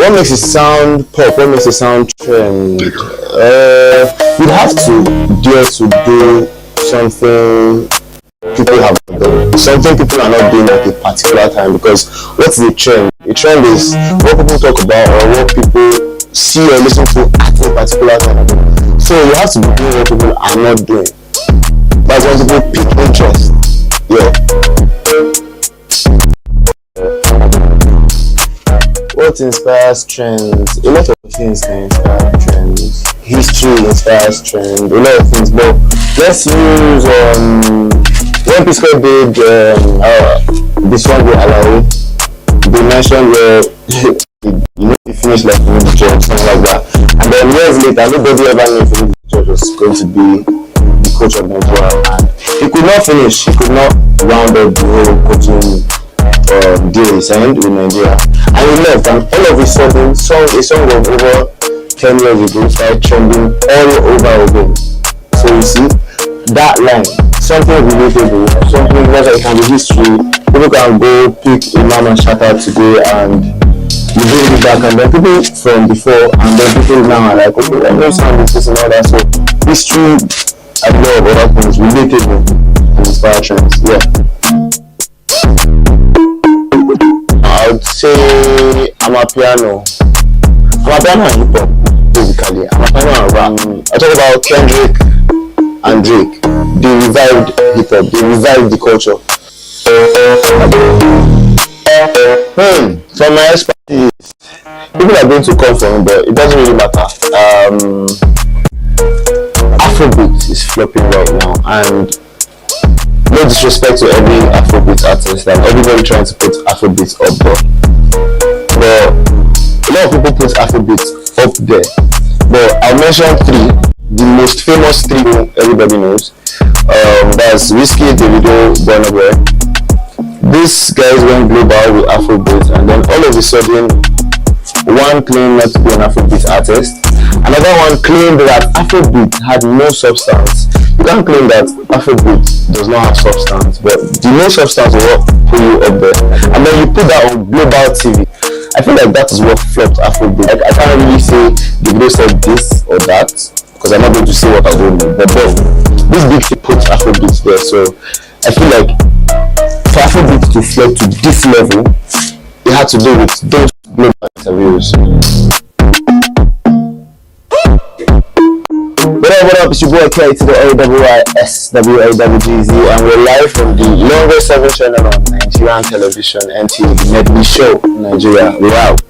what makes it sound pop? What makes it sound trend? You'd have to dare to do something people have done, something people are not doing at a particular time. Because what's the trend? The trend is what people talk about or what people see or listen to at a particular time. So you have to be doing what people are not doing. That's when people pick interest. Yeah. What inspires trends? A lot of things can inspire trends. History inspires trends. A lot of things. But let's use when Pisco did this one with Alawi. They mentioned where he finished like the job, something like that. And then years later, nobody ever knew if the job was going to be the coach of Nigeria. And he could not finish. He could not round up the whole coaching deal he signed with Nigeria. And he left, and all of a sudden, a song of over 10 years ago started trending all over again. So you see, that line, something relatable, something that can be history. People can go pick Imam and Shatta today and you bring it back, and then people from before and then people now are like, okay, I know sound this and all that. So history and a lot of other things relatable and inspire trends. Yeah. I would say Amapiano and hip hop, basically. Amapiano and rap. I talk about Kendrick and Drake. They revived hip hop. They revived the culture. From my expertise, people are going to come from, but it doesn't really matter. Afrobeat is flopping right now, and no disrespect to every Afrobeat artist, like everybody trying to put Afrobeat up there. But a lot of people put Afrobeat up there. But I'll mention three, the most famous three everybody knows. That's Whiskey, Davido, Burna Boy. These guys went global with Afrobeat, and then all of a sudden, one claimed not to be an Afrobeat artist, another one claimed that Afrobeat had no substance. You can't claim that Afrobeat does not have substance, but the no substance will put you up there. And then you put that on global TV. I feel like that is what flopped Afrobeat. I can't really say Davido said this or that, because I'm not going to say what I don't know. But this big thing puts Afrobeat there, so I feel like for Afrobeat to flop to this level, it had to do with those global interviews. What up, it's your boy K to the AYSWAWGZ, and we're live from the longest serving channel on Nigerian television, NTA, the Medley Show, Nigeria. We're out.